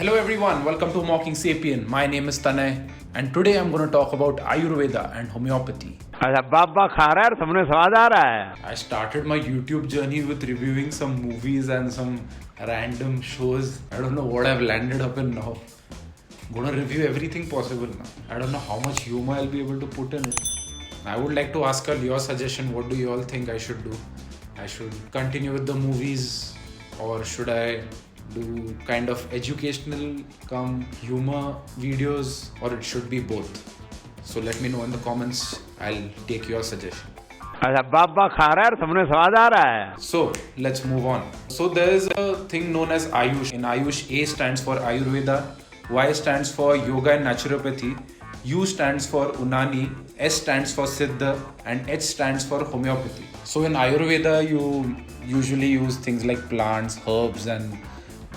Hello everyone, welcome to Mocking Sapien. My name is Tanay and today I'm going to talk about Ayurveda and homeopathy. अच्छा बाबा खा रहा है और सबने स्वाद आ रहा है. I started my YouTube journey with reviewing some movies and some random shows. I don't know what I've landed up in now. I'm going to review everything possible now. I don't know how much humor I'll be able to put in it. I would like to ask your suggestion. What do you all think I should do? I should continue with the movies or should I do kind of educational come humor videos, or it should be both? So let me know in the comments. I'll take your suggestion. अच्छा बाबा खा रहा है और सबने स्वाद आ रहा है. So let's move on. So there's a thing known as Ayush. In Ayush, A stands for Ayurveda, Y stands for Yoga and Naturopathy, U stands for Unani, S stands for Siddha, and H stands for Homeopathy. So in Ayurveda, you usually use things like plants, herbs, and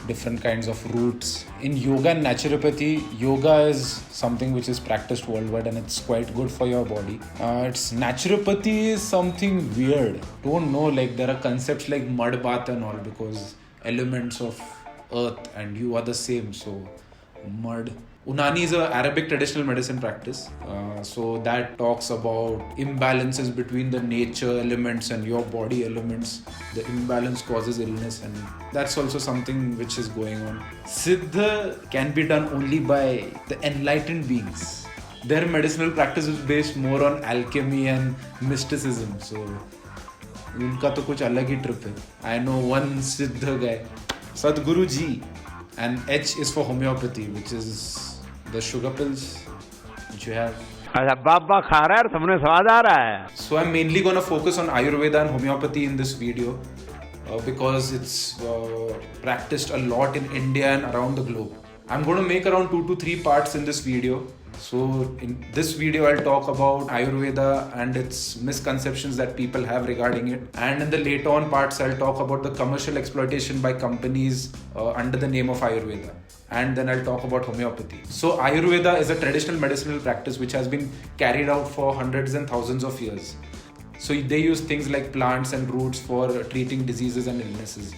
different kinds of roots. In yoga and naturopathy, yoga is something which is practiced worldwide and it's quite good for your body. It's naturopathy is something weird. Don't know, like there are concepts like mud bath and all because elements of earth and you are the same. So mud. Unani is an Arabic traditional medicine practice. So that talks about imbalances between the nature elements and your body elements. The imbalance causes illness, and that's also something which is going on. Siddha can be done only by the enlightened beings. Their medicinal practice is based more on alchemy and mysticism. So उनका तो कुछ अलग ही trip है. I know one Siddha guy, Sadhguru Ji, and H is for homeopathy, which is the sugar pills which you have. अच्छा बाबा खा रहा है और सबने स्वाद आ रहा है. So I'm mainly going to focus on Ayurveda and homeopathy in this video because it's practiced a lot in India and around the globe. I'm going to make around 2 to 3 parts in this video. So in this video I'll talk about Ayurveda and its misconceptions that people have regarding it, and in the later on parts I'll talk about the commercial exploitation by companies under the name of Ayurveda, and then I'll talk about homeopathy. So Ayurveda is a traditional medicinal practice which has been carried out for hundreds and thousands of years. So they use things like plants and roots for treating diseases and illnesses.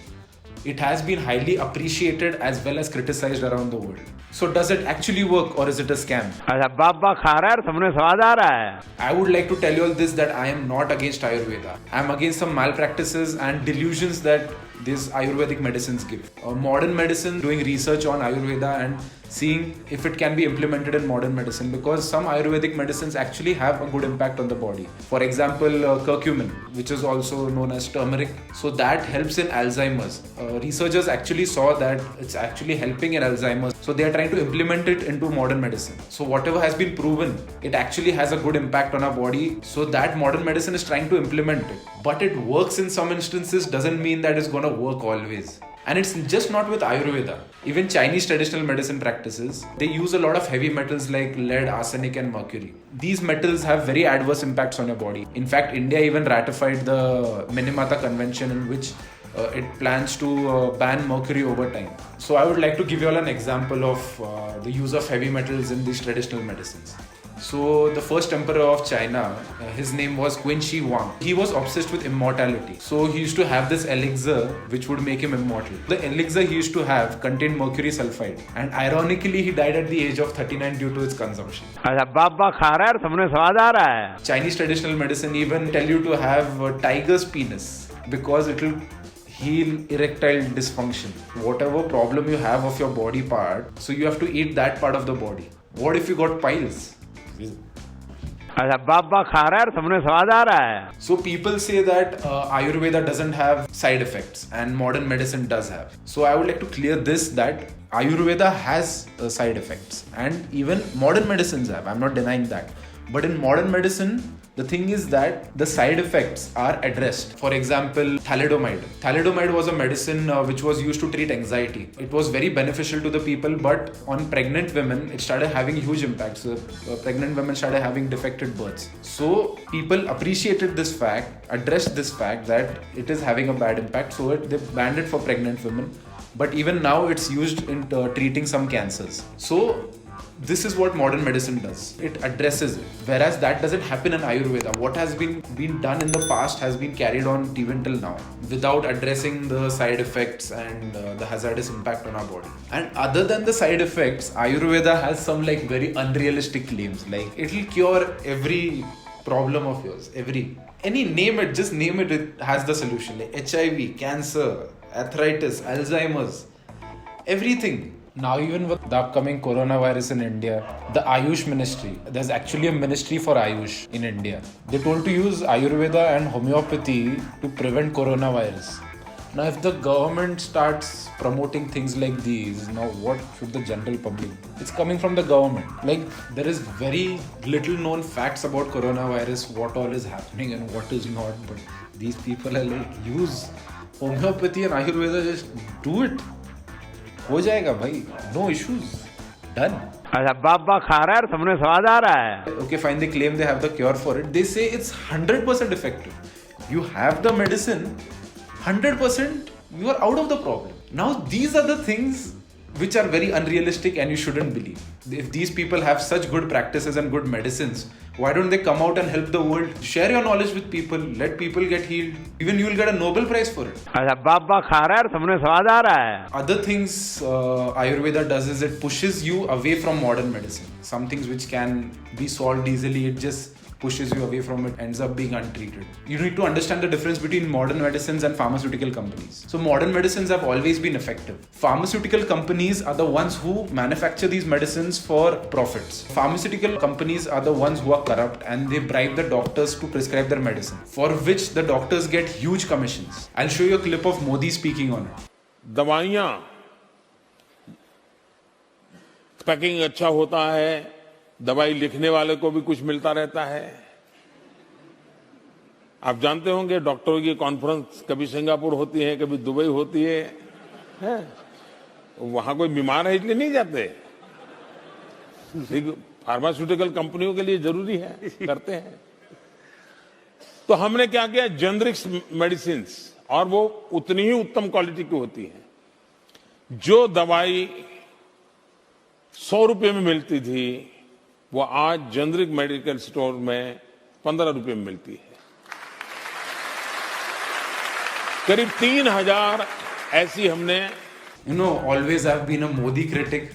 It has been highly appreciated as well as criticized around the world. So does it actually work or is it a scam? अच्छा बाबा खा रहा है और सबने स्वाद आ रहा है. I would like to tell you all this, that I am not against Ayurveda. I am against some malpractices and delusions that these Ayurvedic medicines give. Modern medicine doing research on Ayurveda and seeing if it can be implemented in modern medicine, because some Ayurvedic medicines actually have a good impact on the body. For example, curcumin, which is also known as turmeric. So that helps in Alzheimer's. Researchers actually saw that it's actually helping in Alzheimer's. So they are trying to implement it into modern medicine. So whatever has been proven, it actually has a good impact on our body. So that modern medicine is trying to implement it. But it works in some instances doesn't mean that it's going to work always. And it's just not with Ayurveda. Even Chinese traditional medicine practices, they use a lot of heavy metals like lead, arsenic and mercury. These metals have very adverse impacts on your body. In fact, India even ratified the Minamata Convention in which it plans to ban mercury over time. So I would like to give you all an example of the use of heavy metals in these traditional medicines. So the first emperor of China, his name was Qin Shi Huang. He was obsessed with immortality. So he used to have this elixir which would make him immortal. The elixir he used to have contained mercury sulfide, and ironically he died at the age of 39 due to its consumption. अच्छा बाबा खा रहा है और सबने स्वाद आ रहा है. Chinese traditional medicine even tell you to have a tiger's penis because it will heal erectile dysfunction. Whatever problem you have of your body part, so you have to eat that part of the body. What if you got piles? अच्छा बाबा खा रहा है और सबने स्वाद आ रहा है. So people say that Ayurveda doesn't have side effects and modern medicine does have. So I would like to clear this, that Ayurveda has side effects and even modern medicines have. I'm not denying that. But in modern medicine, the thing is that the side effects are addressed. For example, thalidomide. Thalidomide was a medicine which was used to treat anxiety. It was very beneficial to the people, but on pregnant women, it started having huge impacts. Pregnant women started having defected births. So people appreciated this fact, addressed this fact that it is having a bad impact. So they banned it for pregnant women. But even now it's used in treating some cancers. So This is what modern medicine does. It addresses it. Whereas that doesn't happen in Ayurveda. What has been done in the past has been carried on even till now without addressing the side effects and the hazardous impact on our body. And other than the side effects, Ayurveda has some like very unrealistic claims. Like it'll cure every problem of yours. Any name it, just name it, it has the solution. Like HIV, cancer, arthritis, Alzheimer's, everything. Now even with the upcoming coronavirus in India, the Ayush ministry, there's actually a ministry for Ayush in India. They told to use Ayurveda and homeopathy to prevent coronavirus. Now if the government starts promoting things like these, now what should the general public do? It's coming from the government. Like there is very little known facts about coronavirus, what all is happening and what is not, but these people are like, use homeopathy and Ayurveda, just do it. हो जाएगा भाई, no issues, done. अच्छा बाबा खा रहा है और सबने स्वाद आ रहा है. Okay, fine, they claim they have the cure for it. They say it's 100% effective. You have the medicine, 100% you are out of the problem. Now these are the things which are very unrealistic and you shouldn't believe. If these people have such good practices and good medicines, why don't they come out and help the world? Share your knowledge with people, let people get healed. Even you will get a Nobel Prize for it. अच्छा बाबा खा रहा है और सबने स्वाद आ रहा है. Other things Ayurveda does is it pushes you away from modern medicine. Some things which can be solved easily, it just pushes you away from it, ends up being untreated. You need to understand the difference between modern medicines and pharmaceutical companies. So modern medicines have always been effective. Pharmaceutical companies are the ones who manufacture these medicines for profits. Pharmaceutical companies are the ones who are corrupt and they bribe the doctors to prescribe their medicine, for which the doctors get huge commissions. I'll show you a clip of Modi speaking on it. दवाइयां packing अच्छा होता है, दवाई लिखने वाले को भी कुछ मिलता रहता है. आप जानते होंगे डॉक्टरों की कॉन्फ्रेंस कभी सिंगापुर होती है, कभी दुबई होती है? वहां कोई बीमार है इसलिए नहीं जाते. फार्मास्यूटिकल कंपनियों के लिए जरूरी है, करते हैं. तो हमने क्या किया, जेनरिक्स मेडिसिन, और वो उतनी ही उत्तम क्वालिटी की होती है. जो दवाई 100 रुपए में मिलती थी वो आज जेनरिक मेडिकल स्टोर में 15 रुपए में मिलती है. करीब 3000 ऐसी हमने. You know, always I've been a Modi critic,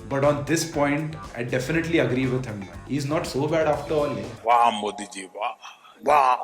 but on this point, I definitely agree with him. He's not so bad after all. वाह मोदी जी, वाह वाह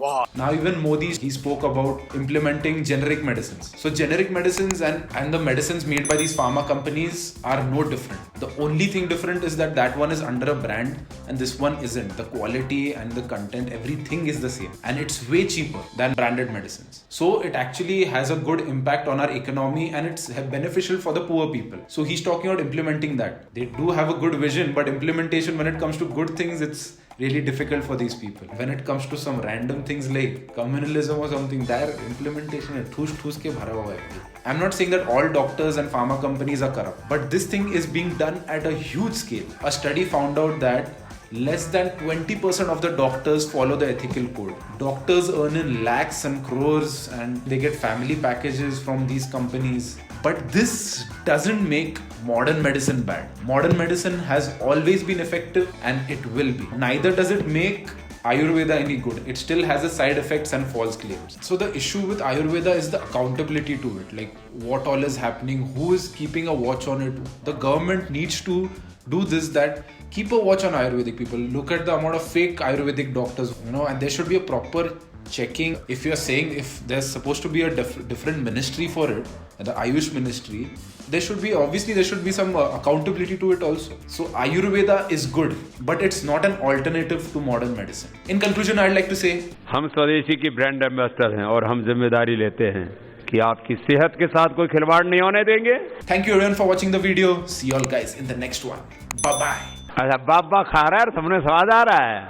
वाह. Now even Modi, he spoke about implementing generic medicines. So generic medicines and the medicines made by these pharma companies are no different. The only thing different is that one is under a brand and this one isn't. The quality and the content, everything is the same. And it's way cheaper than branded medicines. So it actually has a good impact on our economy and it's beneficial for the poor people. So he's talking about implementing that. They do have a good vision, but implementation when it comes to good things, it's really difficult for these people. When it comes to some random things like communalism or something, their implementation is ठूस के भरा हुआ है. I'm not saying that all doctors and pharma companies are corrupt, but this thing is being done at a huge scale. A study found out that less than 20% of the doctors follow the ethical code. Doctors earn in lakhs and crores and they get family packages from these companies. But this doesn't make modern medicine bad. Modern medicine has always been effective and it will be. Neither does it make Ayurveda any good. It still has its side effects and false claims. So the issue with Ayurveda is the accountability to it. Like what all is happening, who is keeping a watch on it. The government needs to do this, that keep a watch on Ayurvedic people. Look at the amount of fake Ayurvedic doctors, and there should be a proper checking. If you're saying if there's supposed to be a different ministry for it, the Ayush ministry, there should be some accountability to it also. So Ayurveda is good, but it's not an alternative to modern medicine. In conclusion, I'd like to say, हम स्वदेशी की brand ambassador हैं और हम जिम्मेदारी लेते हैं कि आपकी सेहत के साथ कोई खिलवाड़ नहीं होने देंगे. thank you everyone for watching the video. See you all guys in the next one. Bye bye. अच्छा बाबा खा रहा है और सबने स्वाद आ रहा है.